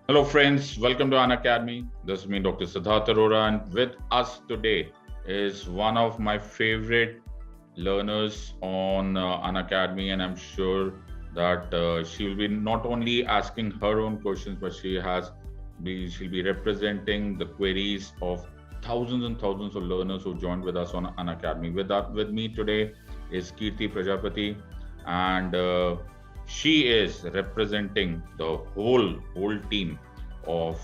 Hello, friends. Welcome to Unacademy. This is me, Dr. Siddharth Arora, and with us today is one of my favorite learners on Unacademy, and I'm sure that she will be not only asking her own questions, but she'll be representing the queries of thousands and thousands of learners who joined with us on Unacademy. With me today is Kirti Prajapati, and she is representing the whole team of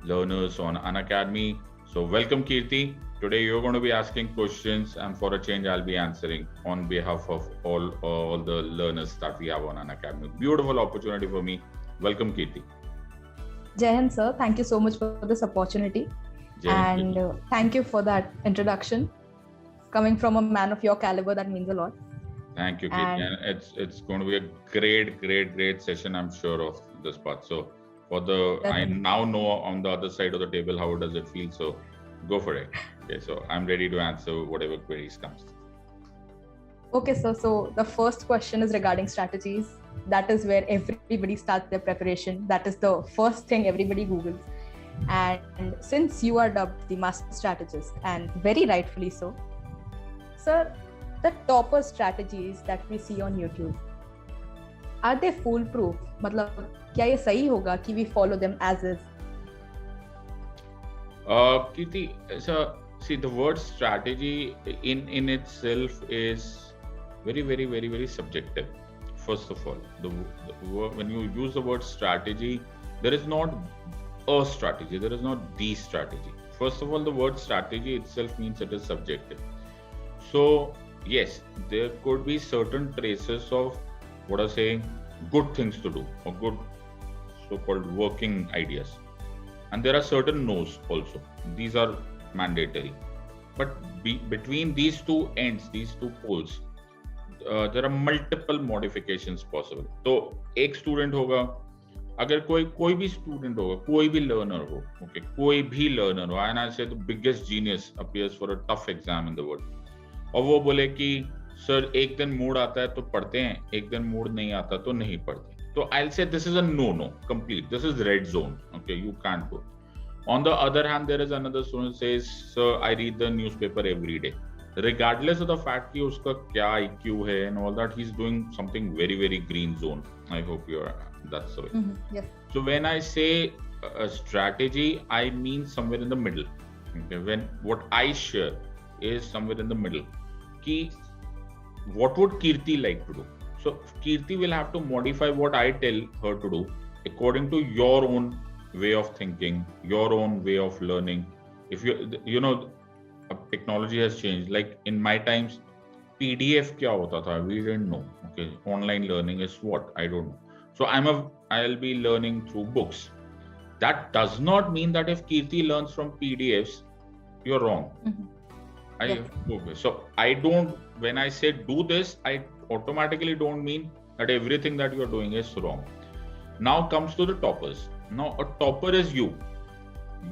learners on Unacademy. So welcome, Kirti. Today you're going to be asking questions, and for a change, I'll be answering on behalf of all the learners that we have on Unacademy. Beautiful opportunity for me. Welcome, Kirti. Jai Hind, sir. Thank you so much for this opportunity. And thank you for that introduction. Coming from a man of your caliber, that means a lot. Thank you, Kirti. And it's going to be a great session, I'm sure, of this part. So I now know on the other side of the table how does it feel. So go for it. Okay, so I'm ready to answer whatever queries comes. Okay, sir. So the first question is regarding strategies. That is where everybody starts their preparation. That is the first thing everybody Googles. And since you are dubbed the master strategist, and very rightfully so, sir, the topper strategies that we see on YouTube, are they foolproof? मतलब क्या ये सही होगा कि we follow them as is? Kirti, so see, the word strategy in itself is very subjective. First of all, when you use the word strategy, there is not a strategy, there is not the strategy. First of all, the word strategy itself means it is subjective. So yes, there could be certain traces of what are saying good things to do or good so-called working ideas, and there are certain no's also. These are mandatory, but between these two ends, these two poles, there are multiple modifications possible. तो एक student होगा, अगर कोई भी student होगा, कोई भी learner हो, ओके, कोई भी लर्नर हो, and I say the biggest genius appears for a tough exam in the world, और वो बोले कि सर एक दिन मूड आता है तो पढ़ते हैं, एक दिन मूड नहीं आता तो नहीं पढ़ते, तो I'll say this is a no complete. This is red zone. Okay, you can't go. On the other hand, there is another student says, sir, I read the newspaper every day. Regardless of the fact कि उसका क्या IQ है and all that, he's doing something very green zone. I hope that's the way. Yes. So when I say a strategy, I mean somewhere in the middle. Okay, when what I share is somewhere in the middle. Ki what would Kirti like to do? So Kirti will have to modify what I tell her to do according to your own way of thinking, your own way of learning. If you know, technology has changed. Like in my times, PDF kya hota tha? We didn't know. Okay, online learning is what? I don't know. So I'll be learning through books. That does not mean that if Kirti learns from PDFs, you're wrong. Okay. So when I say do this, I automatically don't mean that everything that you're doing is wrong. Now comes to the toppers. Now a topper is you.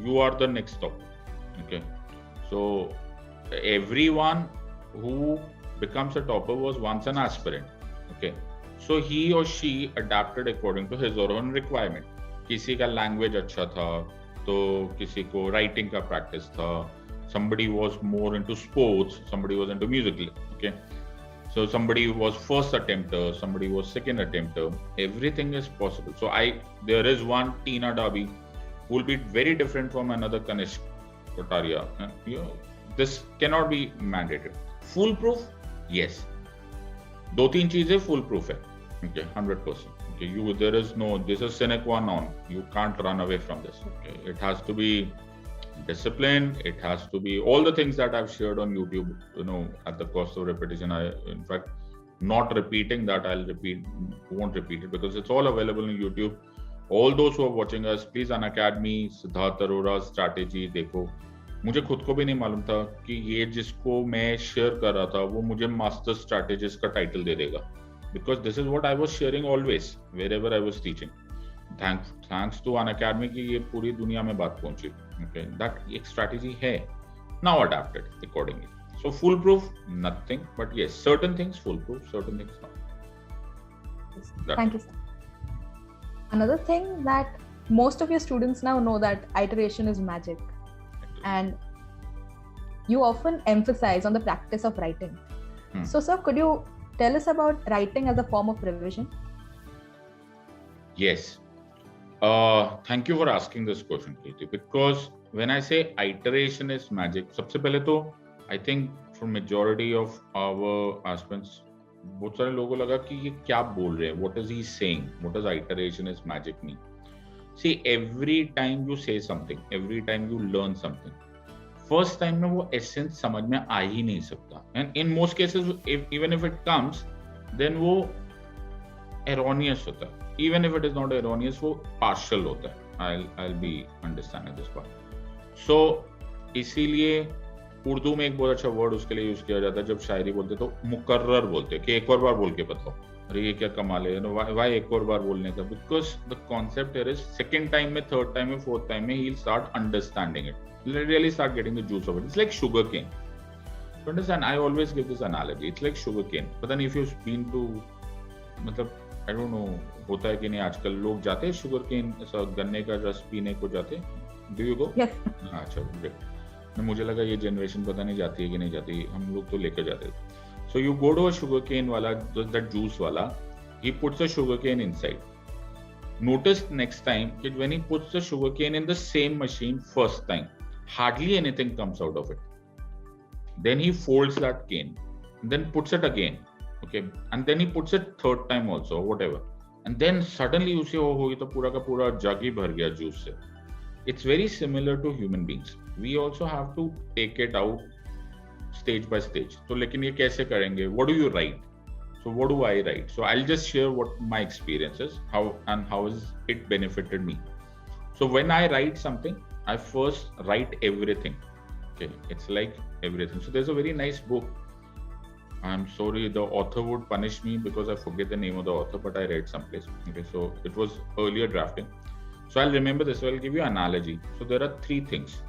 You are the next topper. Okay. So everyone who becomes a topper was once an aspirant. Okay. So he or she adapted according to his or her own requirement. किसी का language अच्छा था, तो किसी को writing का practice था. Somebody was more into sports, somebody was into music. Okay. So somebody was first attempter, somebody was second attempter. Everything is possible. So there is one Tina Darby who will be very different from another Kanishk Kotaria. This cannot be mandated. Foolproof? Yes. दो तीन चीजें foolproof है. Okay, 100%. Okay, this is sine qua non. You can't run away from this. Okay, it has to be discipline. It has to be all the things that I've shared on YouTube. At the cost of repetition, in fact, not repeating that, won't repeat it because it's all available on YouTube. All those who are watching us, please Unacademy, Siddharth Arora strategy देखो. मुझे खुद को भी नहीं मालूम था कि ये जिसको मैं शेयर कर रहा था वो मुझे मास्टर स्ट्रैटेजिस्ट का टाइटल दे देगा, because this is what I was sharing always wherever I was teaching. Thanks to Unacademy की ये पूरी दुनिया में बात पहुंची. ओके, दैट एक स्ट्रैटेजी है, now adapted accordingly. So foolproof nothing, but yes certain things foolproof, certain things not. Thank you, sir. Another thing that most of your students now know that iteration is magic, and you often emphasize on the practice of writing. So sir, could you tell us about writing as a form of revision? Yes. Thank you for asking this question, Kirti, because when I say iteration is magic, सबसे पहले तो I think for majority of our aspirants, बहुत सारे लोगों को लगा कि ये क्या बोल रहे हैं, what is he saying, what does iteration is magic mean? See, every time you say something, every time you learn something, first time में वो essence समझ में आ ही नहीं सकता, and in most cases even if it comes, then वो erroneous होता है. Even if it is not erroneous, वो partial होता है. I'll be understanding this part. So इसीलिए उर्दू में एक बहुत अच्छा वर्ड उसके लिए यूज किया जाता है. जब शायरी बोलते तो मुकर्रर बोलते कि एक और बार बोल के बताओ, अरे ये क्या कमाल है, वाई एक और बार बोलने का, because the concept here is second time में, थर्ड टाइम में, फोर्थ टाइम में he will start understanding it, really start getting the juice of it. It's like sugarcane. To understand, I always give this analogy, it's like sugarcane. पता नहीं if you been to, मतलब I don't know होता है कि नहीं, आजकल लोग जाते हैं शुगर केन, गन्ने का रस पीने को जाते हैं. Do you go? अच्छा, ग्रेट. मुझे लगा ये जनरेशन पता नहीं जाती है कि नहीं जाती, हम लोग तो लेकर जाते हैं. So you go to a sugarcane वाला, दैट जूस वाला, he puts a sugar cane inside. Notice next time that when he puts the sugar cane in the same machine first time, hardly anything comes out of it. Then he folds that cane, and then puts it again, okay, and then he puts it third time also, or whatever, and then suddenly you say, oh, ये तो पूरा का पूरा jug ही भर गया juice से. It's very similar to human beings. We also have to take it out stage by stage. तो लेकिन ये कैसे करेंगे? What do you write? So what do I write? So I'll just share what my experience is, how has it benefited me. So when I write something, I first write everything. Okay, it's like everything. So there's a very nice book. I'm sorry, the author would punish me because I forget the name of the author, but I read someplace. Okay, so it was earlier drafting. So I'll remember this. So I'll give you an analogy. So there are three things.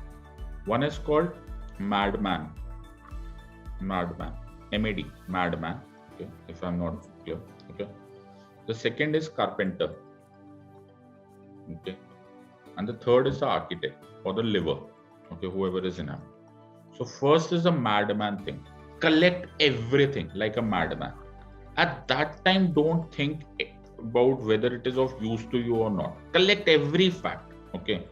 One is called Madman. M-A-D, Madman. Okay, if I'm not clear. Okay, the second is carpenter. Okay, and the third is the architect or the liver. Okay, whoever is in him. So first is the madman thing. Collect everything like a madman. At that time, don't think about whether it is of use to you or not. Collect every fact. Okay,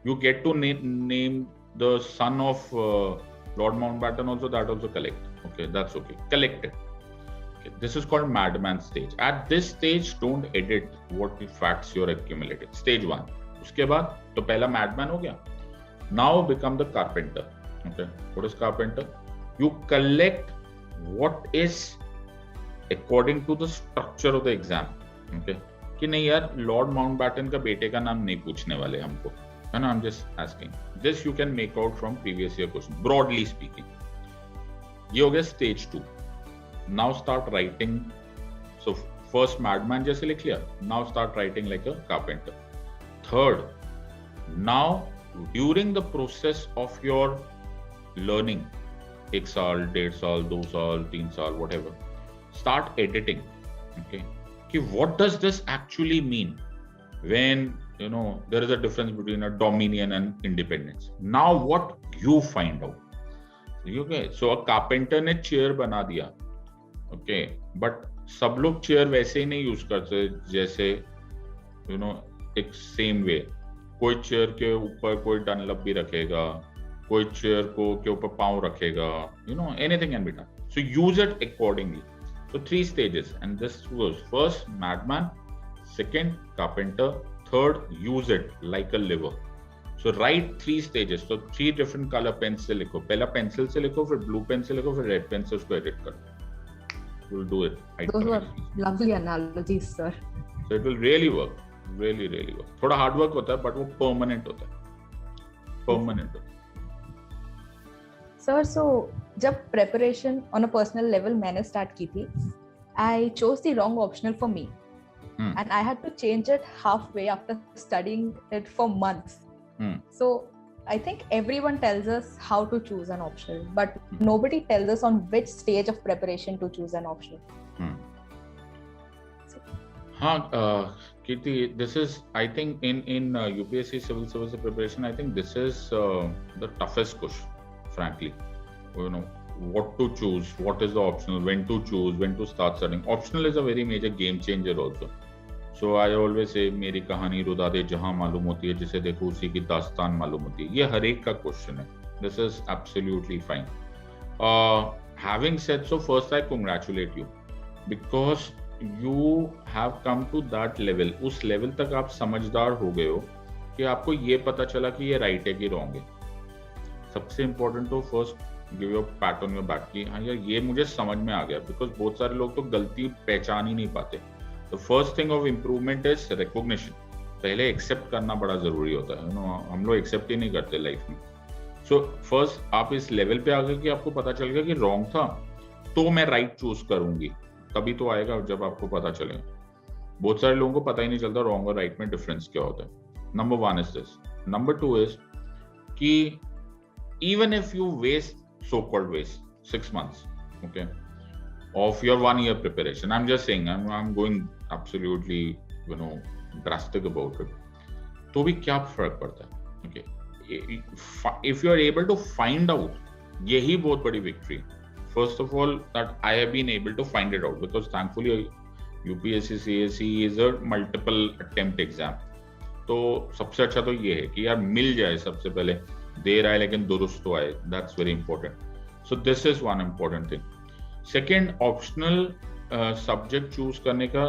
you get to name the son of Lord Mountbatten also. That also collect. Okay, that's okay. Collect it. This is called madman stage. At this stage, don't edit what the facts you're accumulating. Stage 1. उसके बाद तो पहला madman हो गया. Now become the carpenter. Okay. What is carpenter? You collect what is according to the structure of the exam. Okay. कि नहीं यार, Lord Mountbatten का बेटे का नाम नहीं पूछने वाले हमको, है ना? I'm just asking. This you can make out from previous year question. Broadly speaking. ये हो गया stage 2. Now start writing. So first madman जैसे लिख लिया. Now start writing like a carpenter. Third, now during the process of your learning, 1 साल, 1.5 साल, 2 साल, 3 साल, whatever, start editing. Okay, कि what does this actually mean when you know there is a difference between a dominion and independence? Now what you find out. Okay, so a carpenter ने chair बना दिया. Okay, but सब लोग chair वैसे ही नहीं use करते जैसे you know एक सेम वे. कोई चेयर के ऊपर कोई डनलप भी रखेगा, कोई चेयर को के ऊपर पाँव रखेगा, you know anything can be done. So use it accordingly. So 3 stages and this was first madman, second carpenter, third use it like a liver. So write 3 stages. So 3 different color pens से लिखो. पहला pencil से लिखो, फिर blue pen से लिखो, फिर red pen से उसको एडिट करो. You'll do it. Those were lovely analogies, sir. So it will really work. Really, really work. थोड़ा hard work होता है, but वो permanent होता है. Permanent होता है. Sir, so जब preparation on a personal level मैंने start की थी, I chose the wrong optional for me, and I had to change it halfway after studying it for months. So I think everyone tells us how to choose an optional, but nobody tells us on which stage of preparation to choose an optional. हाँ, Kirti, this is, I think, in UPSC civil service preparation, I think this is the toughest question, frankly. You know, what to choose, what is the optional, when to choose, when to start studying. Optional is a very major game changer also. So I always say, मेरी कहानी रुदा दे जहाँ मालूम होती है, जिसे देखो उसी की दास्तान मालूम होती है. ये हर एक का क्वेश्चन है. This is absolutely fine. Having said so, first I congratulate you because you have come to that level. उस लेवल तक आप समझदार हो गए हो कि आपको ये पता चला कि ये राइट है कि रॉन्ग है. सबसे इम्पोर्टेंट तो first give your PAT on your back कि हाँ यार ये मुझे समझ में आ गया, बिकॉज बहुत सारे लोग तो गलती पहचान ही नहीं पाते. The first thing of improvement is recognition. पहले एक्सेप्ट करना बड़ा जरूरी होता है. हम लोग एक्सेप्ट ही नहीं करते लाइफ में. सो फर्स्ट आप इस लेवल पे आ गए कि आपको पता चल गया कि रॉन्ग था, तो मैं राइट चूज करूंगी. तभी तो आएगा जब आपको पता चलेगा. बहुत सारे लोगों को पता ही नहीं चलता रॉन्ग और राइट में डिफरेंस क्या होता है. Number 1 is this. Number 2 is कि even if you so-called waste 6 months, okay, of your 1 year preparation, I'm just saying, I'm going absolutely, drastic about it, तो भी क्या फर्क पड़ता है. Okay, if you are able to find out, यही बहुत बड़ी victory. First of all, that I have been able to find it out, because thankfully UPSC CSE is a multiple attempt exam. तो सबसे अच्छा तो ये है कि यार मिल जाए सबसे पहले, देर आए लेकिन दुरुस्त तो आए. That's very important. So this is one important thing. Second, optional subject choose करने का,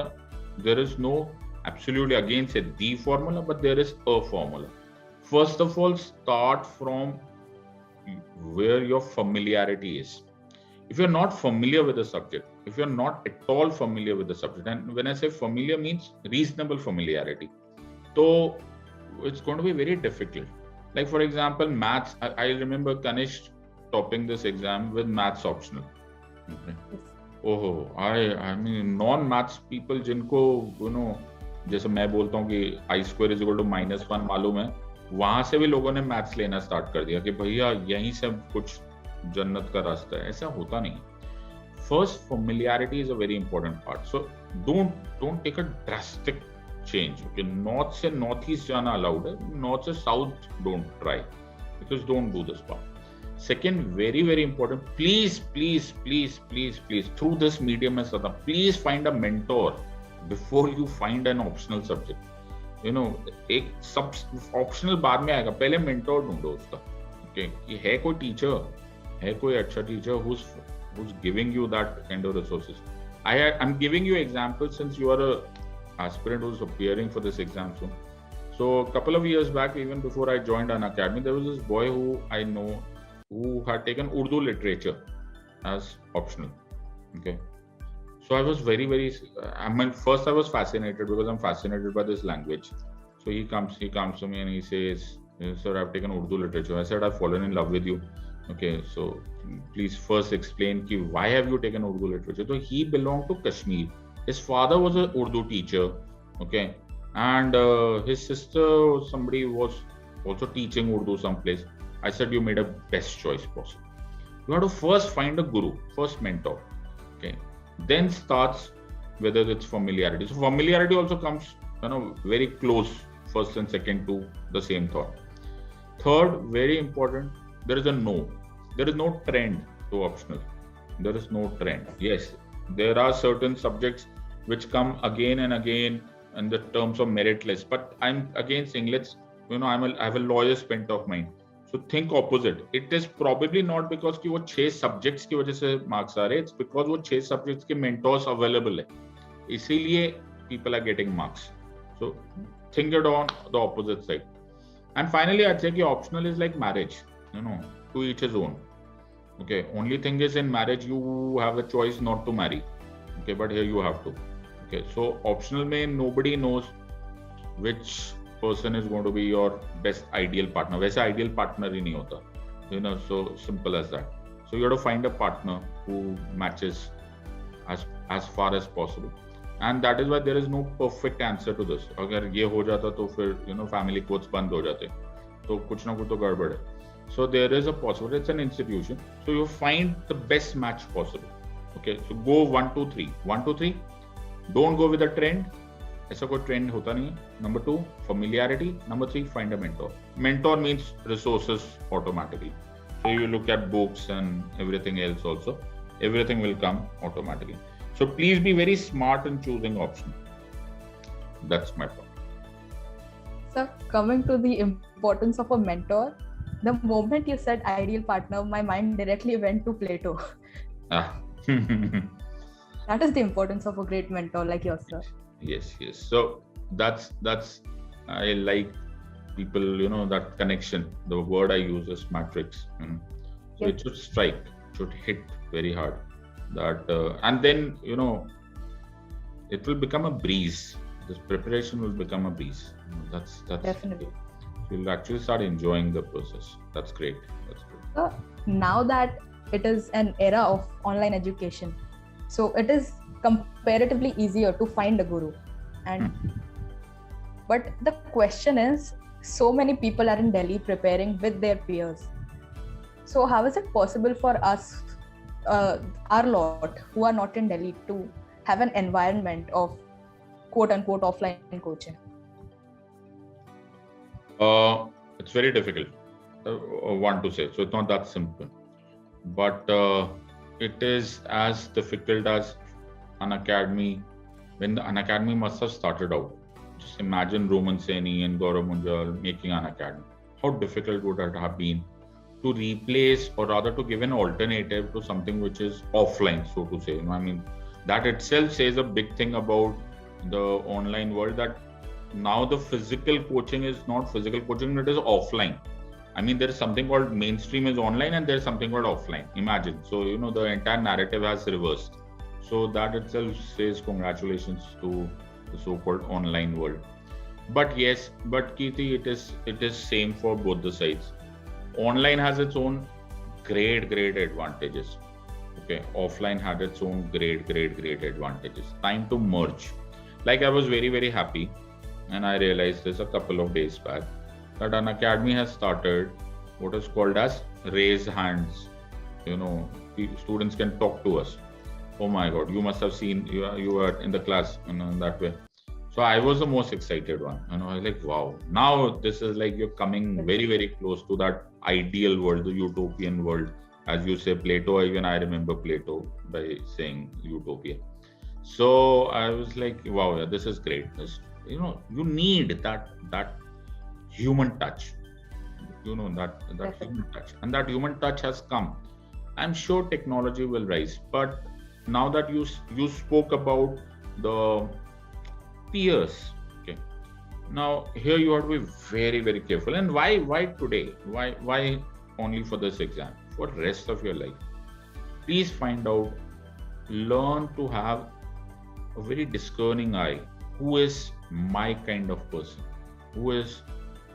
there is no absolutely against say the formula, but there is a formula. First of all, start from where your familiarity is. If you're not familiar with the subject, if you're not at all familiar with the subject, and when I say familiar means reasonable familiarity, so it's going to be very difficult. Like for example, maths, I remember Kanish topping this exam with maths optional. Okay. Oh, I mean non-maths people जिनको जैसे मैं बोलता हूँ कि I square is equal to -1 मालूम है, वहां से भी लोगों ने मैथ्स लेना स्टार्ट कर दिया कि भैया यहीं से कुछ जन्नत का रास्ता है. ऐसा होता नहीं. First, familiarity is a very important part. So don't take a drastic change. Okay, north से north east जाना allowed है, north से south don't try, because don't do this part. Second, very very important, please through this medium as well, please find a mentor before you find an optional subject. एक सब optional बाद में आएगा, पहले mentor ढूंढो उसका. Okay, कि है कोई टीचर, है कोई अच्छा teacher who's giving you that kind of resources. I'm giving you examples since you are a aspirant who's appearing for this exam soon. So a couple of years back, even before I joined an academy, there was this boy who I know who had taken Urdu literature as optional. Okay, so I was very first I was fascinated because I'm fascinated by this language. So he comes to me and he says, sir, I've taken Urdu literature. I said, I've fallen in love with you. Okay, so please first explain ki why have you taken Urdu literature. So he belonged to Kashmir. His father was an Urdu teacher, okay, and his sister, somebody was also teaching Urdu someplace. I said, you made a best choice possible. You have to first find a guru, first mentor, okay, then starts whether it's familiarity. So familiarity also comes, very close, first and second to the same thought. Third, very important, there is no trend to optional. There is no trend. Yes, there are certain subjects which come again and again in the terms of merit list, but I'm again saying, I have a lawyer's bent of mind. So think opposite. It is probably not because कि वो 6 subjects की वजह से marks आ रहे, it's because वो 6 subjects के mentors available है, इसीलिए people are getting marks. So think it on the opposite side. And finally, I'd say कि optional is like marriage. To each his own. Okay, only thing is in marriage you have a choice not to marry. Okay, but here you have to. Okay, so optional mein nobody knows which person is going to be your best ideal partner. वैसे ideal partner ही नहीं होता. So simple as that. So you have to find a partner who matches as far as possible. And that is why there is no perfect answer to this. अगर ये हो जाता तो फिर family courts बंद हो जाते, तो कुछ ना कुछ तो गड़बड़ है. So there is a possibility. It's an institution. So you find the best match possible. Okay. So go 1, 2, 3. 1, 2, 3. Don't go with the trend. ऐसा कोई ट्रेंड होता नहीं है. Number 2, familiarity. Number 3, find a mentor. Mentor means resources automatically. So you look at books and everything else also. Everything will come automatically. So please be very smart in choosing option. That's my point. So coming to the importance of a mentor, the moment you said ideal partner, my mind directly went to Plato. That is the importance of a great mentor like yourself. Yes. So that's I like people, that connection. The word I use is matrix. So Yes. it should strike, it should hit very hard. That and then it will become a breeze. This preparation will become a breeze. That's Definitely. You'll actually start enjoying the process. That's great. So now that it is an era of online education, so it is comparatively easier to find a guru. And but the question is, so many people are in Delhi preparing with their peers. So how is it possible for us, our lot who are not in Delhi, to have an environment of quote unquote offline coaching? It's very difficult, one to say. So it's not that simple, but it is as difficult as an academy. When an academy must have started out, just imagine Roman Saini and Gaurav Munjal making an academy. How difficult would it have been to replace, or rather to give an alternative to something which is offline, so to say. I mean, that itself says a big thing about the online world, that now the physical coaching is not physical coaching, it is offline. I mean, there is something called mainstream is online and there is something called offline. Imagine. So, the entire narrative has reversed. So that itself says congratulations to the so-called online world. But yes, Kirti, it is same for both the sides. Online has its own great advantages. Okay, offline had its own great advantages. Time to merge. Like, I was very happy, and I realized this a couple of days back, that an academy has started what is called as raise hands. Students can talk to us. Oh my God, you must have seen, you were in the class, in that way. So I was the most excited one. I was like, wow, now this is like you're coming very close to that ideal world, the utopian world. As you say, Plato, even I remember Plato by saying utopia. So I was like, wow, this is great. You need that human touch. That human touch. And that human touch has come. I'm sure technology will rise. But now that you spoke about the peers, okay. Now here you have to be very careful. And why today? Why only for this exam? For the rest of your life, please find out, learn to have a very discerning eye. Who is my kind of person? Who is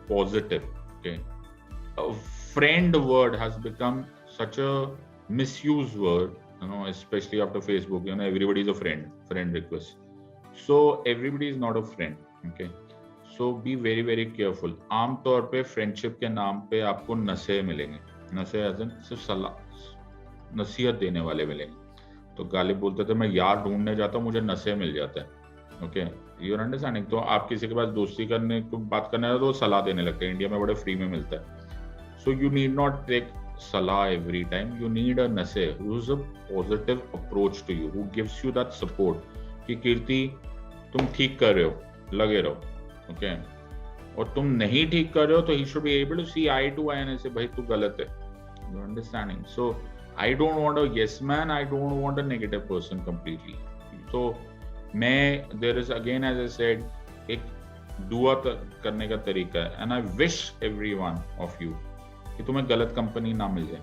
positive? Okay. A friend word has become such a misused word, especially after Facebook. Everybody is a friend request. So everybody is not a friend. Okay. So be very careful. आम तौर पे friendship के नाम पे आपको नशे मिलेंगे. नशे सिर्फ सलाह नसीहत देने वाले मिलेंगे. तो गालिब बोलते थे, मैं यार ढूंढने जाता हूँ, मुझे नशे मिल जाता है. Okay, you are understanding. तो आप किसी के पास दोस्ती करने को बात करने तो वो सलाह देने लगते हैं. इंडिया में बड़े फ्री में मिलता है. So you need not take सलाह every time. You need a niche who is a positive approach to you, who gives you that support कि कीर्ति तुम ठीक कर रहे हो, लगे रहो. ओके, और तुम नहीं ठीक कर रहे हो तो he should be able to see eye to eye and say भाई तू गलत है. You understanding. So I don't want a yes man, I don't want a negative person completely. तो मैं there is again as I said एक दुआ करने का तरीका है. And I wish everyone of you कि तुम्हें गलत कंपनी ना मिल जाए.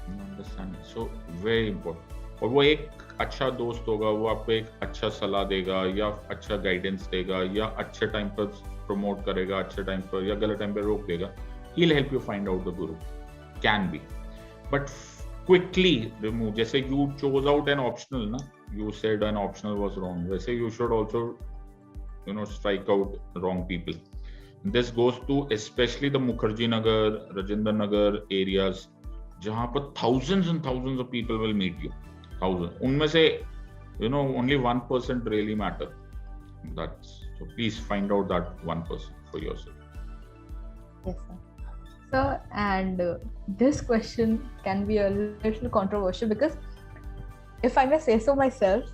You understand. So very important. और वो एक अच्छा दोस्त होगा, वो आपको एक अच्छा सलाह देगा या अच्छा गाइडेंस देगा या अच्छे टाइम पर प्रमोट करेगा, अच्छे टाइम पर या गलत टाइम पर रोक देगा. He will help you find out the guru. Can be, but quickly remove. जैसे you chose out an optional ना, you said an optional was wrong. Wैसे you should also strike out wrong people. This goes to especially the Mukherjee Nagar, Rajendra Nagar areas, जहाँ पर thousands and thousands of people will meet you. Thousands. उनमें से only 1% really matter. That's So please find out that one person for yourself. Yes, sir. Sir, and this question can be a little controversial because, if I may say so myself,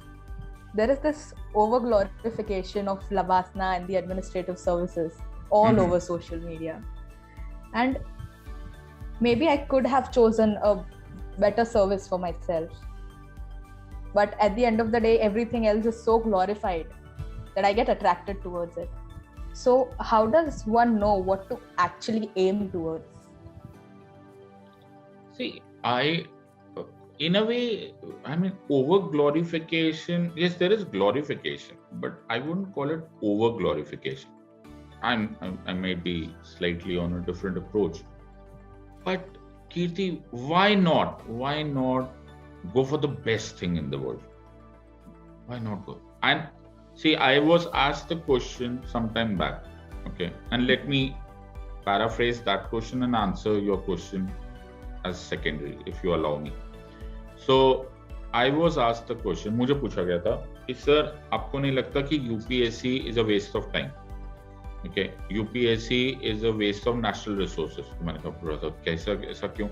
there is this over glorification of Labasna and the administrative services all over social media. And maybe I could have chosen a better service for myself. But at the end of the day, everything else is so glorified that I get attracted towards it. So how does one know what to actually aim towards? See, in a way, I mean, over glorification, yes, there is glorification, but I wouldn't call it over glorification. I may be slightly on a different approach. But Kirti, why not? Why not go for the best thing in the world? Why not go? And see, I was asked the question sometime back, okay? And let me paraphrase that question and answer your question as secondary, if you allow me. So, I was asked the question, मुझे पूछा गया था कि sir आपको नहीं लगता कि UPSC is a waste of time? Okay, UPSC is a waste of national resources. मैंने कहा कैसा ऐसा क्यों?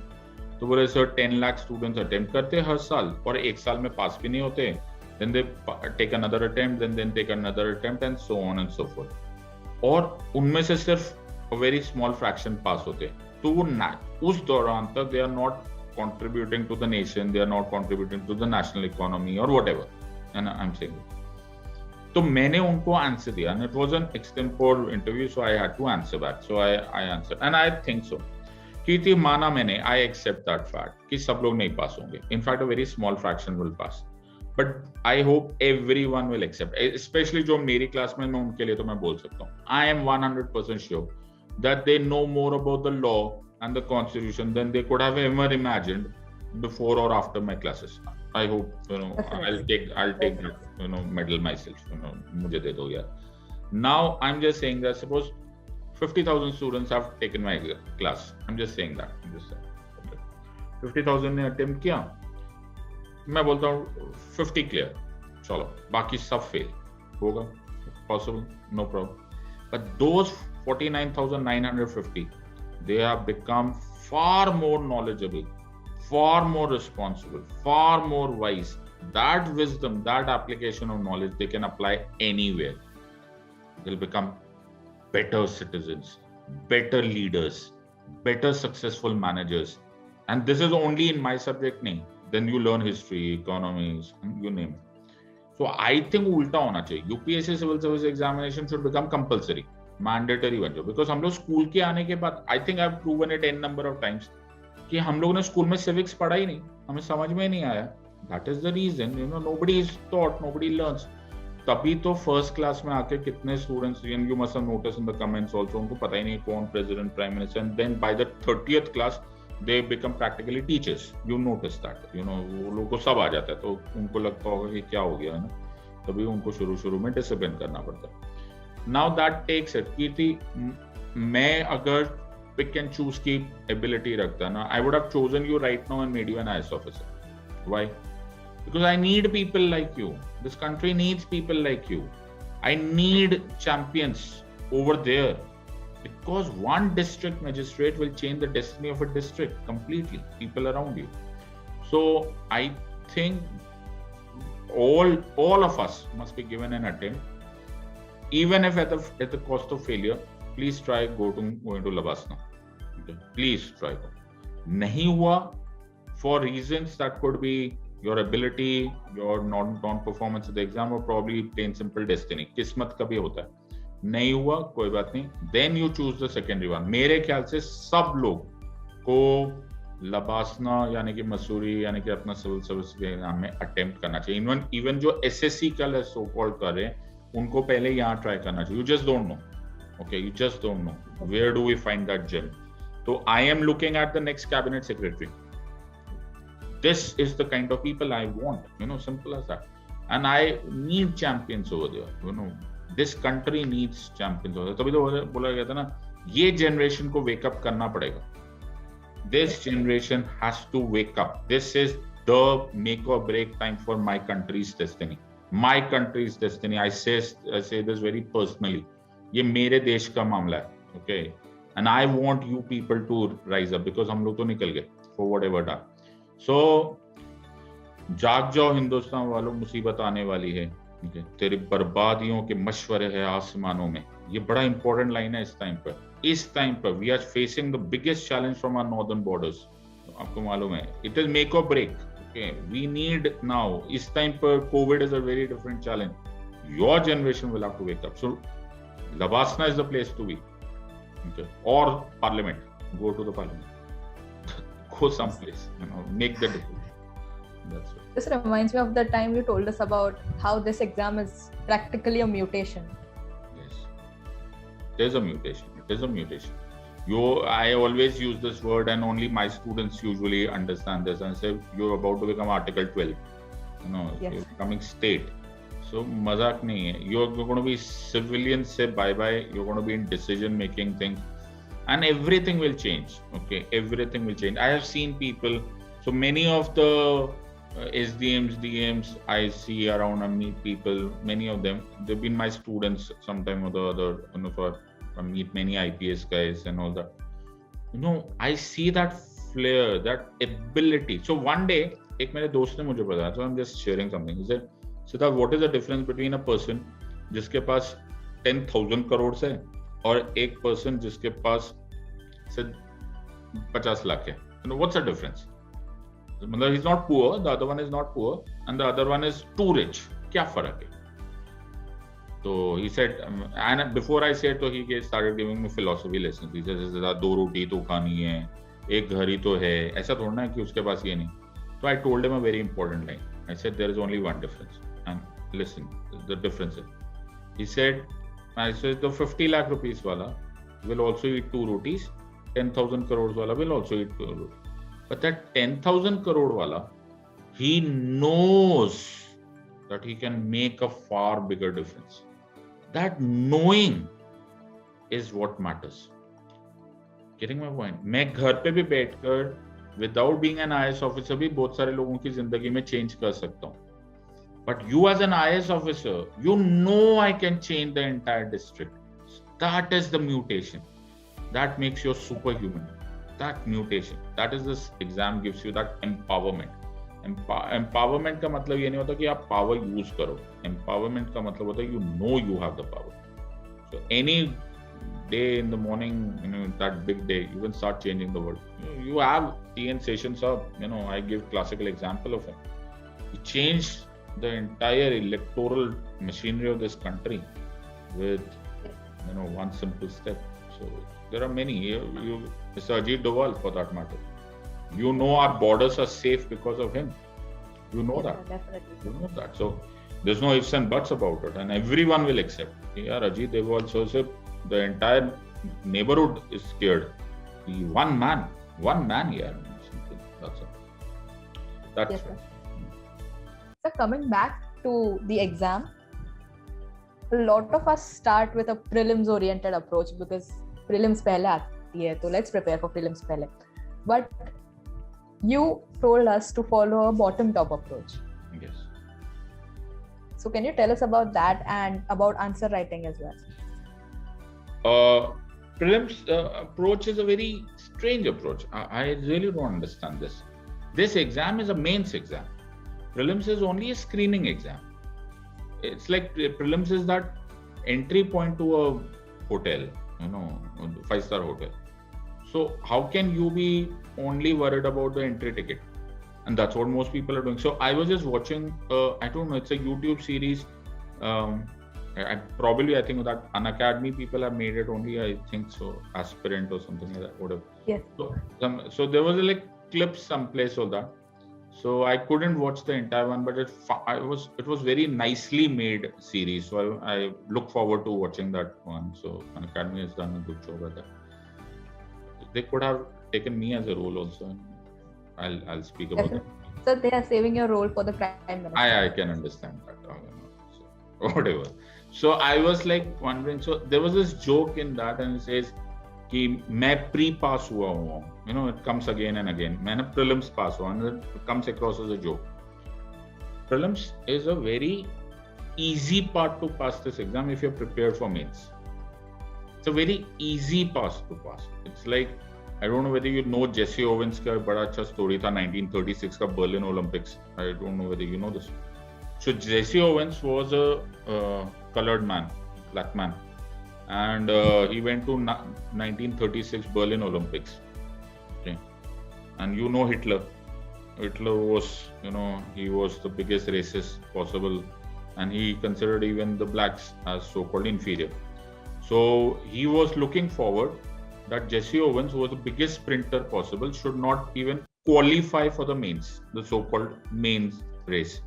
तो बोले सर 10 लाख स्टूडेंट्स अटेम्प्ट करते हैं हर साल और एक साल में पास भी नहीं होते, then they take another attempt, then take another attempt and so on and so forth. और उनमें से सिर्फ a very small fraction पास होते हैं. तो वो उस दौरान तक they are not contributing to the nation, they are not contributing to the national economy or whatever. And I'm saying तो मैंने उनको आंसर दिया and it was an extempore interview, so I had to answer back. So I answered and I think so. कीर्ति माना मैंने, I accept that fact कि सब लोग नहीं पास होंगे. In fact, a very small fraction will pass. But I hope everyone will accept, especially जो मेरी class में, मैं उनके लिए तो मैं बोल सकता हूँ. I am 100% sure that they know more about the law and the constitution than they could have ever imagined before or after my classes. I hope, I'll take that, medal myself, मुझे दे दो यार. Now I'm just saying that suppose 50,000 students have taken my class. I'm just saying that. 50,000 ने attempt किया, मैं बोलता हूँ 50 clear, चलो बाकी सब fail होगा, possible, no problem. But those 49,950, they have become far more knowledgeable, far more responsible, far more wise. That wisdom, that application of knowledge, they can apply anywhere. They'll become better citizens, better leaders, better successful managers. And this is only in my subject name. Then you learn history, economics, you name it. So I think ulta hona chahiye. UPSC civil service examination should become compulsory, mandatory बन जाओ. Because हम लोग school के आने के बाद, I think I've proven it n number of times, कि हम लोगों ने स्कूल में civics पढ़ा ही नहीं, हमें समझ में नहीं आया. That is the reason, nobody is taught, nobody learns. तभी तो फर्स्ट क्लास में आके कितने students, you must have notice in the comments also, उनको पता ही नहीं कौन president, prime minister, and then by the 30th class they become practically teachers. You notice that, वो लोगों को सब आ जाता है, तो उनको लगता होगा कि क्या हो गया है ना, तभी उनको शुरू में डिसिप्लिन करना पड़ता है. Now that takes it. Kirti, मैं अगर पिक एंड चूज की एबिलिटी रखता ना, I would have chosen you right now and made you an IAS officer. Why? Because I need people like you. This country needs people like you. I need champions over there. Because one district magistrate will change the destiny of a district completely. People around you. So I think all of us must be given an attempt. Even if at the cost of failure, please try going to Labasna. Okay? Please try. Nahi hua for reasons that could be your ability, your non-performance of the exam, or probably plain simple destiny. किस्मत कभी होता है, नहीं हुआ कोई बात नहीं. Then you choose the secondary one. मेरे ख्याल से सब लोग को लबासना यानी कि मसूरी यानी कि अपना सिविल सर्विस के एग्जाम में अटेम्प्ट करना चाहिए. इवन जो SSC का सो कॉल्ड कर रहे हैं, उनको पहले यहाँ ट्राई करना चाहिए. You just don't know. Okay, you just don't know. Where do we find that gem? So I am looking at the next cabinet secretary. This is the kind of people I want, simple as that. And I need champions over there, this country needs champions over there. तभी तो बोला गया था ना, ये generation को wake up करना पड़ेगा. This generation has to wake up. This is the make or break time for my country's destiny. my country's destiny. I say this very personally. ये मेरे देश का मामला है, okay? And I want you people to rise up because हम लोग तो निकल गए for whatever done. So जाग जाओ हिंदुस्तान वालों, मुसीबत आने वाली है, okay? तेरी बर्बादियों के मशवरे है आसमानों में. ये बड़ा इंपॉर्टेंट लाइन है इस टाइम पर. We are facing the biggest challenge from our northern borders. आपको मालूम है, it is make or break. Okay, we need now. इस टाइम पर COVID is a very different challenge. Your generation will have to wake up. So Lavasna is the place to be. Okay. Or Parliament. Go to the Parliament. Go someplace. Make the difference. That's it. This reminds me of the time you told us about how this exam is practically a mutation. Yes. There's a mutation. It is a mutation. I always use this word, and only my students usually understand this and say, you're about to become Article 12. Yes. You're becoming state. So, mazak nahi hai. You're going to be civilian, say bye-bye. You're going to be in decision-making things. And everything will change. Okay, everything will change. I have seen people, so many of the SDMs, DMs I see around and meet people, many of them, they've been my students sometime or the other, I meet many IPS guys and all that. I see that flair, that ability. So one day, एक मेरे दोस्त ने मुझे बताया, so I'm just sharing something. He said, Siddharth, what is the difference between a person जिसके पास 10,000 crores है और एक person जिसके पास से 50 lakh है? What's the difference? मतलब he's not poor, the other one is not poor, and the other one is too rich. क्या फर्क है? So he said, and before I said, so he started giving me philosophy lessons. He said, दो रोटी तो खानी है, एक घर ही तो है, ऐसा थोड़ा ना कि उसके पास ये नहीं. So I told him a very important line. I said, there is only one difference. And listen, the difference is. He said, I said, the 50 lakh rupees wala will also eat 2 rotis. 10,000 crores wala will also eat 2 rotis. But that 10,000 crore wala, he knows that he can make a far bigger difference. That knowing is what matters. Getting my point? मैं घर पे भी बैठकर without being an IAS officer भी बहुत सारे लोगों की जिंदगी में change कर सकता हूँ. But you as an IAS officer, you know I can change the entire district. That is the mutation. That makes you superhuman. That mutation. That is this exam gives you that empowerment. Empowerment का मतलब ये नहीं होता कि आप power use करो. Empowerment का मतलब होता है you know you have the power. So any day in the morning, that big day, you can start changing the world. You have TN Session Sir, I give classical example of him. He changed the entire electoral machinery of this country with, one simple step. So there are many. Mr. Ajit Doval, for that matter. Our borders are safe because of him. You know that. Definitely. You know that. So there's no ifs and buts about it, and everyone will accept. Yeah, Ajit Doval said the entire neighborhood is scared. One man, yeah. That's it. That's yes, right. So coming back to the exam, a lot of us start with a prelims-oriented approach because prelims pehle aati hai, so let's prepare for prelims pehle. But you told us to follow a bottom-top approach. Yes. So can you tell us about that and about answer writing as well? Prelims approach is a very strange approach. I really don't understand this. This exam is a mains exam. Prelims is only a screening exam. It's like prelims is that entry point to a hotel, 5-star hotel. So how can you be only worried about the entry ticket? And that's what most people are doing. So I was just watching, I don't know, it's a YouTube series. I think that Unacademy people have made it only, I think so, Aspirant or something like that, whatever. Yes. So there was a clip someplace of that. So I couldn't watch the entire one, but it was very nicely made series. So I look forward to watching that one. So Unacademy has done a good job at that. They could have taken me as a role also. I'll speak about that. So they are saving your role for the Prime Minister. I can understand that. So, whatever. So I was wondering. So there was this joke in that, and it says, "कि मैं pre-pass हुआ हूँ." It comes again and again. मैंने prelims pass हुआ, and it comes across as a joke. Prelims is a very easy part to pass this exam if you're prepared for mains. It's a very easy pass to pass. It's like, I don't know whether you know Jesse Owens का बड़ा अच्छा story था 1936 का Berlin Olympics. I don't know whether you know this. So Jesse Owens was a colored man, black man, and he went to 1936 Berlin Olympics. Okay, and you know Hitler. Hitler was, he was the biggest racist possible, and he considered even the blacks as so-called inferior. So he was looking forward that Jesse Owens, who was the biggest sprinter possible, should not even qualify for the mains, the so-called mains race.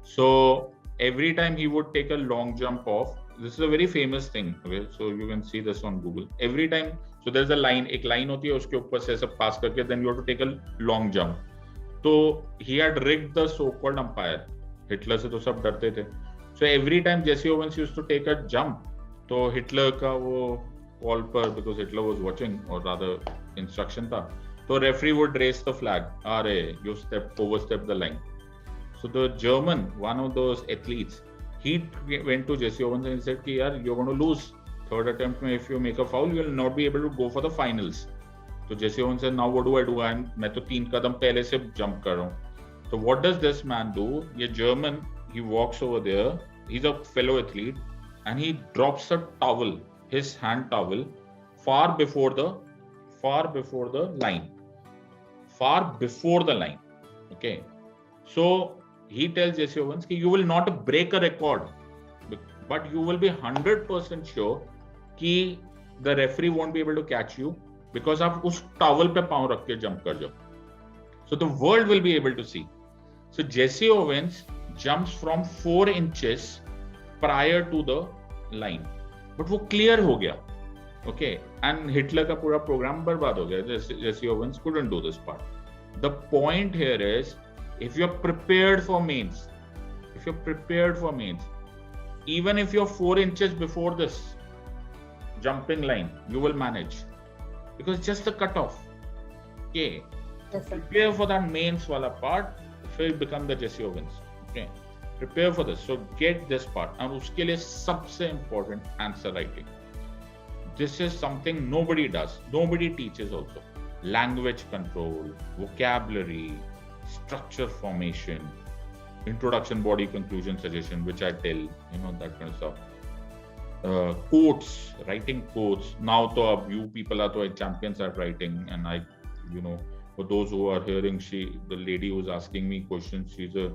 So every time he would take a long jump off, this is a very famous thing. Okay, so you can see this on Google. Every time, so there's a line, एक line होती है, उसके ऊपर से ऐसा pass करके, then you have to take a long jump. So he had rigged the so-called umpire. Hitler से तो सब डरते थे. So every time Jesse Owens used to take a jump, तो Hitler का वो call पर, because Hitler was watching, or rather instruction था, तो referee would raise the flag. अरे, you overstepped the line. So the German, one of those athletes, he went to Jesse Owens and said, "Ki yaar, you're going to lose. Third attempt, if you make a foul, you will not be able to go for the finals." So Jesse Owens said, "Now what do I do? मैं तो 3 कदम पहले से jump कर रहा हूँ." So what does this man do? ये German, he walks over there. He's a fellow athlete, and he drops a towel, his hand towel, far before the line. Far before the line. Okay. So he tells Jesse Owens कि you will not break a record, but you will be 100% sure कि the referee won't be able to catch you because आप उस towel पे पाँव रख के jump कर जाओ. So the world will be able to see. So Jesse Owens jumps from 4 inches prior to the line, but वो clear हो गया. Okay, and Hitler का पूरा program बर्बाद हो गया. Jesse Owens couldn't do this part. The point here is, if you're prepared for mains, even if you're 4 inches before this jumping line, you will manage, because it's just the cutoff. Okay, yes, sir. Prepare for that mains wala part, so you become the Jesse Owens. Okay, prepare for this. So get this part. And uske liye sabse important, answer writing. This is something nobody does. Nobody teaches also. Language control, vocabulary, structure formation, introduction, body, conclusion, suggestion, which I tell, that kind of stuff. Quotes, writing quotes. Now, you people are champions at writing, and I, for those who are hearing, the lady who's asking me questions, she's a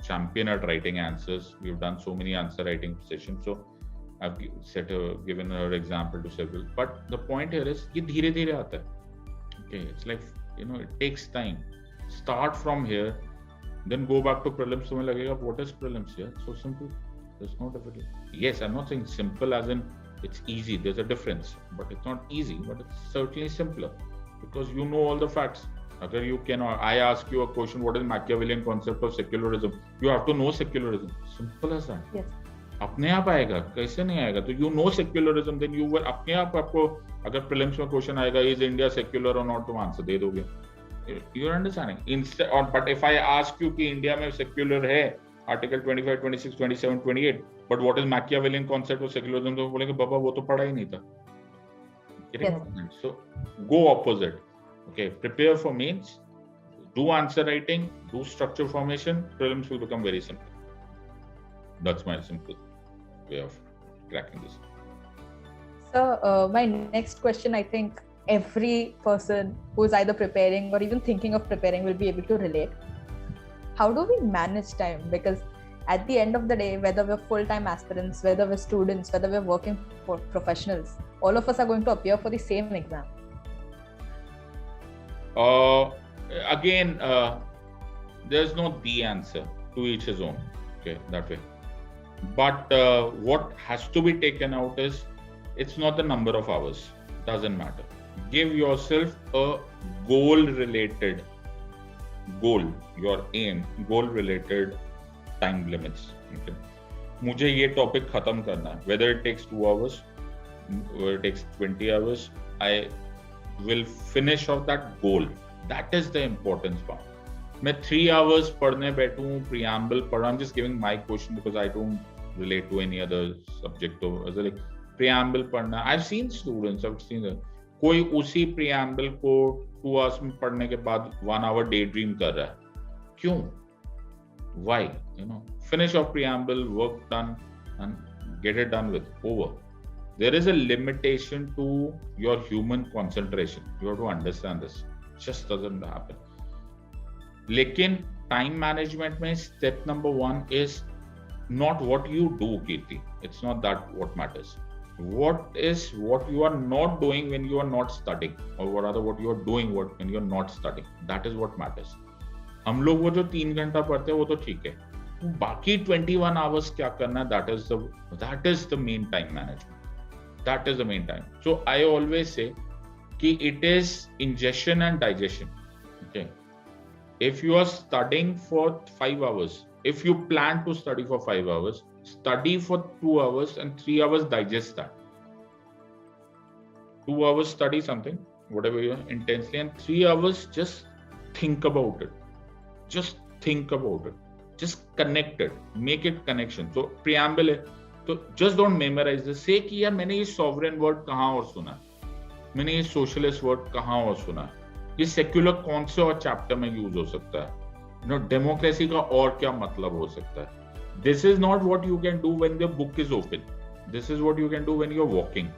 champion at writing answers. We've done so many answer writing sessions, so I've given her example to several. But the point here is, ये धीरे-धीरे आता है. Okay, it's like, it takes time. Start from here, then go back to prelims. तुम्हें लगेगा, what is prelims here? So simple. There's no difficulty. Yes, I'm not saying simple as in it's easy. There's a difference, but it's not easy. But it's certainly simpler because you know all the facts. Agar you cannot, I ask you a question, what is Machiavellian concept of secularism? You have to know secularism. Simple as that. Yes. अपने आप आएगा, कैसे नहीं आएगा? तो you know secularism, then you will अपने आप आपको अगर prelims में question आएगा, is India secular or not, तो आंसर दे दोगे. You're understanding? But if I ask you कि इंडिया में secular है, Article 25, 26, 27, 28, but what is Machiavellian concept of secularism? तो बोलेंगे बाबा वो तो पढ़ा ही नहीं था. Yes. So go opposite. Okay, prepare for mains, do answer writing, do structure formation. Prelims will become very simple. That's my simple way of cracking this. So my next question, I think every person who is either preparing or even thinking of preparing will be able to relate. How do we manage time? Because at the end of the day, whether we're full-time aspirants, whether we're students, whether we're working for professionals, all of us are going to appear for the same exam. Again, there's no the answer, to each his own. Okay, that way. But what has to be taken out is, it's not the number of hours. Doesn't matter. Give yourself a goal-related goal, your aim, goal-related time limits. Okay. मुझे ये topic खत्म करना है. Whether it takes 2 hours, whether it takes 20 hours, I will finish off that goal. That is the importance part. मैं 3 hours पढ़ने बैठूं, preamble पढ़, I'm just giving my question because I don't relate to any other subject. तो ऐसे like preamble पढ़ना, I've seen students, I've seen that. कोई उसी preamble को 2 hours में पढ़ने के बाद 1 hour daydream कर रहा है. क्यों? Why? You know, finish your preamble, work done, and get it done with. Over. There is a limitation to your human concentration. You have to understand this. Just doesn't happen. लेकिन time management में step number 1 is not what you do, Kirti. It's not that what matters. What is what you are not doing when you are not studying, or rather what you are doing when you are not studying. That is what matters. हम लोग वो जो 3 घंटा पढ़ते हैं वो तो ठीक है, बाकी 21 hours क्या करना, that is the main time management. That is the main time. So I always say कि it is ingestion and digestion. Okay. If you are studying for 5 hours, if you plan to study for 5 hours, study for 2 hours and 3 hours digest that. 2 hours study something, whatever you are intensely, and 3 hours just think about it. Just think about it. Just connect it. Make it connection. So preamble है, तो just don't memorize this. Say कि यार मैंने ये sovereign word कहाँ और सुना है, मैंने ये socialist word कहाँ और सुना है, ये secular कौन से और chapter में use हो सकता है, you know, democracy का और क्या मतलब हो सकता है. This is not what you can do when the book is open. This is what you can do when you're walking.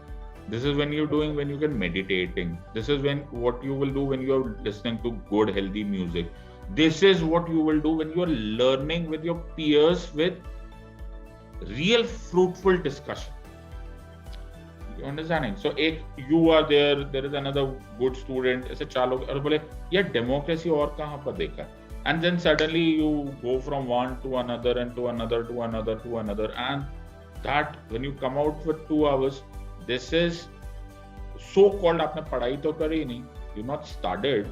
This is when you're doing, when you can meditating. This is what you will do when you're listening to good healthy music. This is what you will do when you're learning with your peers with real fruitful discussion. You understanding? So you are there is another good student, ऐसे 4 लोग और बोले यार democracy और कहाँ पर देखा, and then suddenly you go from one to another and to another to another to another, and that when you come out for 2 hours, this is so called आपने पढ़ाई तो करी नहीं, you not studied,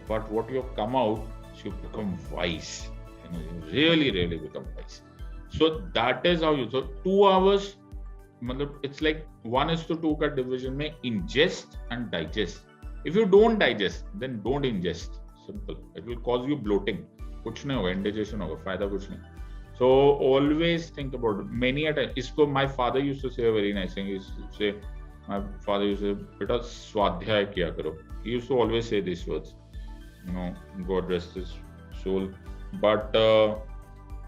but what you come out, you become wise, you know, you really become wise. So that is how you, so 2 hours, it's like 1:2 का division में ingest and digest. If you don't digest, then don't ingest. Simple. It will cause you bloating. कुछ नहीं होगा, indigestion होगा, फायदा कुछ नहीं. So always think about it. Many a time, इसको my father used to say a very nice thing. He used to say, my father used to say, बेटा स्वाध्याय किया करो. He used to always say these words. You know, God rest his soul. But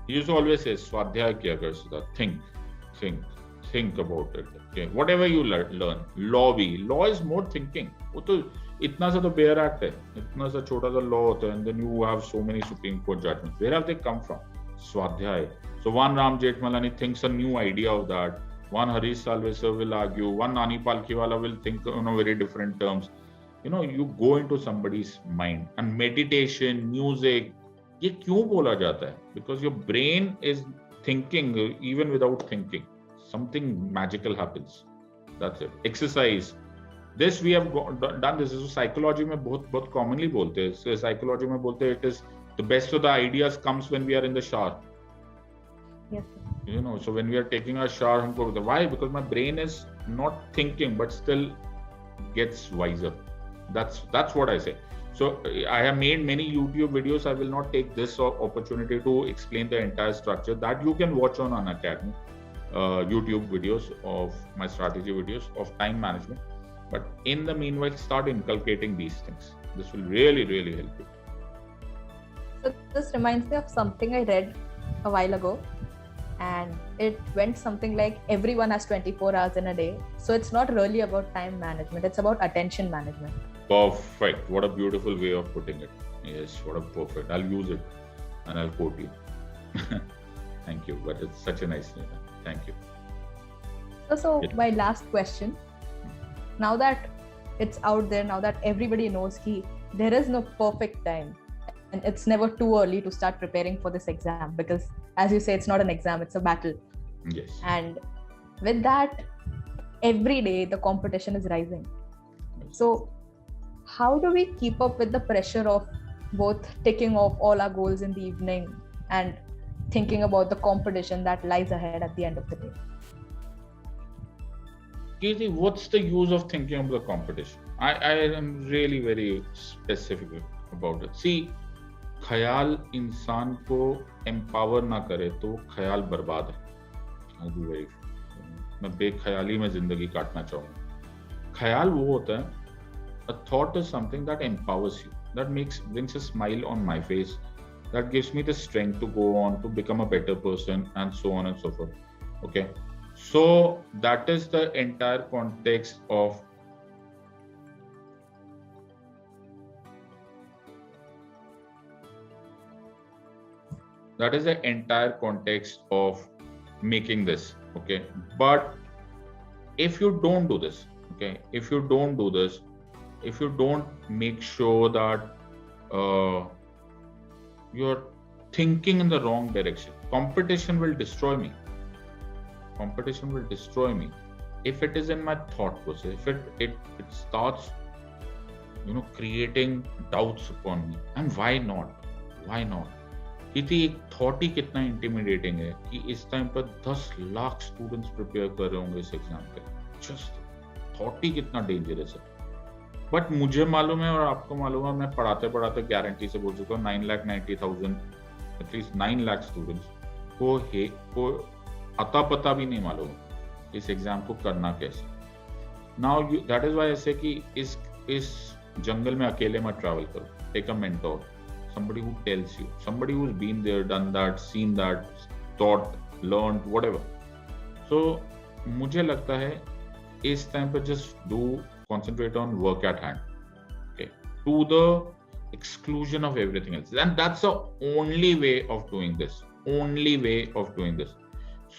he used to always say, स्वाध्याय किया करो सदा. Think about it. Okay. Whatever you learn. Law is more thinking. वो तो इतना सा तो Bare Act है, इतना सा छोटा सा law होता है, and then you have so many Supreme Court judgments. Where have they come from? Swadhyay. So one Ram Jethmalani thinks a new idea of that. One Harish Salvesar will argue. One Nani Palkhiwala will think on very different terms. You know, you go into somebody's mind. And meditation, music, ये क्यों बोला जाता है? Because your brain is thinking even without thinking. Something magical happens. That's it. Exercise. This we have done. This is psychology में बहुत commonly बोलते हैं. Psychology में बोलते हैं it is the best of the ideas comes when we are in the shower. Yes. You know, so when we are taking a shower, हमको why? Because my brain is not thinking but still gets wiser. That's what I say. So I have made many YouTube videos. I will not take this opportunity to explain the entire structure that you can watch on Unacademy. YouTube videos of my strategy videos of time management. But in the meanwhile, start inculcating these things. This will really help you. So this reminds me of something I read a while ago, and it went something like everyone has 24 hours in a day. So it's not really about time management, it's about attention management. Perfect. What a beautiful way of putting it. Yes, what a perfect. I'll use it and I'll quote you. Thank you. But it's such a nice name. Thank you. So my last question, now that it's out there, now that everybody knows there is no perfect time, and it's never too early to start preparing for this exam, because as you say, it's not an exam, it's a battle. Yes. And with that, every day the competition is rising. Yes. So how do we keep up with the pressure of both ticking off all our goals in the evening and thinking about the competition that lies ahead at the end of the day? Kirti, what's the use of thinking of the competition? I am really very specific about it. See, ख्याल इंसान को empower ना करे तो ख्याल बर्बाद है. I'll be very, मैं बेख्याली में जिंदगी काटना चाहूँगा. ख्याल वो होता है, a thought is something that empowers you, that brings a smile on my face, that gives me the strength to go on to become a better person, and so on and so forth. Okay, so that is the entire context of making this. Okay, but if you don't do this, okay, if you don't make sure that you're thinking in the wrong direction, competition will destroy me. If it is in my thought process, if it starts creating doubts upon me, and why not क्योंकि एक thought ही कितना intimidating है कि इस time पर 10 lakh students prepare कर रहे होंगे इस एग्जाम पे. जस्ट थॉट ही कितना डेंजरस है. बट मुझे मालूम है और आपको मालूम है, मैं पढ़ाते गारंटी से बोल चुका हूँ 9,90,000 एटलीस्ट 9 लाख स्टूडेंट्स को अता पता भी नहीं मालूम इस एग्जाम को करना कैसे. Now that is why I say कि इस जंगल में अकेले मत ट्रैवल करो. Take a mentor, somebody who tells you, somebody who's been there, done that, seen that, taught, learned, whatever. So मुझे लगता है इस टाइम पर just do concentrate on work at hand, okay, to the exclusion of everything else, and that's the only way of doing this.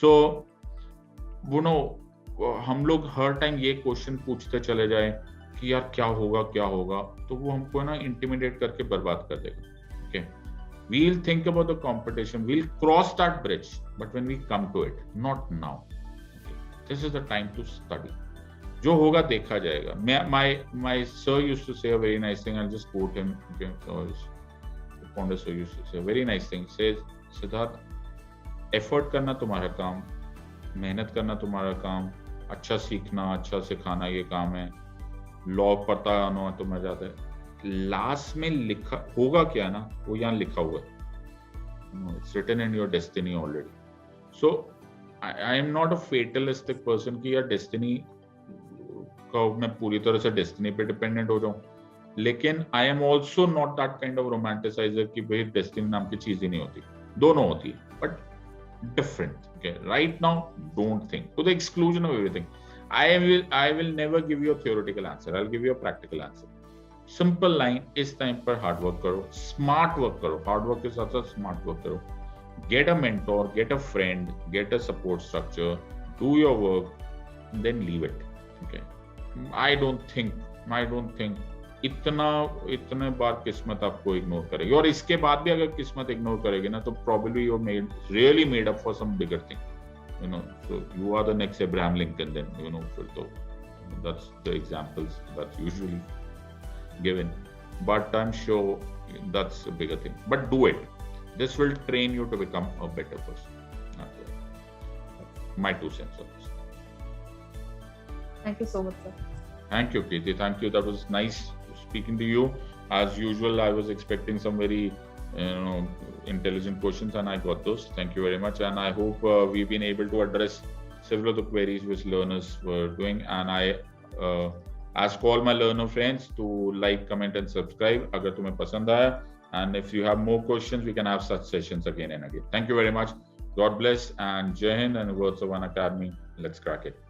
So हम लोग हर time ये question पूछते चले जाए कि यार क्या होगा, तो वो हमको ना इंटिमिडेट करके बर्बाद कर देगा. Okay, we'll think about the competition, we'll cross that bridge, but when we come to it, not now. Okay, this is the time to study. जो होगा देखा जाएगा. My sir used to say a very nice thing. I'll just quote him. Okay, so Ponder sir used to say a very nice thing. Says, Siddharth, effort करना तुम्हारा काम, मेहनत करना तुम्हारा काम, अच्छा सीखना, अच्छा सिखाना ये काम है, लॉ पता होना तुम्हें जाता है. लास्ट में लिखा होगा क्या ना, वो यहाँ लिखा हुआ है. It's written in your destiny already. So I am not a fatalistic person कि यार डेस्टिनी का मैं पूरी तरह से डेस्टिनी पे डिपेंडेंट हो जाऊं, लेकिन I am also not that kind of romanticiser कि भाई डेस्टिनी नाम की चीज ही नहीं होती. दोनों होती है but different. Okay, right now don't think to the exclusion of everything. I will never give you a theoretical answer. I'll give you a practical answer. Simple line, इस टाइम पर हार्ड वर्क करो, smart work करो, hard work के साथ साथ smart work करो. Get a mentor, get a friend, get a support structure, do your work, then leave it. Okay. I don't think इतने बार किस्मत आपको इग्नोर करेगी, और इसके बाद भी अगर किस्मत इग्नोर करेगी ना तो probably you're really made up for some bigger thing. So you are the next Abraham Lincoln then, so that's the examples that's usually given, but I'm sure that's a bigger thing. But do it. This will train you to become a better person. My 2 cents on this. Thank you so much, sir. Thank you, Preeti. Thank you. That was nice speaking to you. As usual, I was expecting some very intelligent questions, and I got those. Thank you very much, and I hope we've been able to address several of the queries which learners were doing, and I ask all my learner friends to like, comment and subscribe agar tumhe pasand aaya, and if you have more questions we can have such sessions again and again. Thank you very much. God bless, and Jai Hind and Words of One Academy. Let's crack it.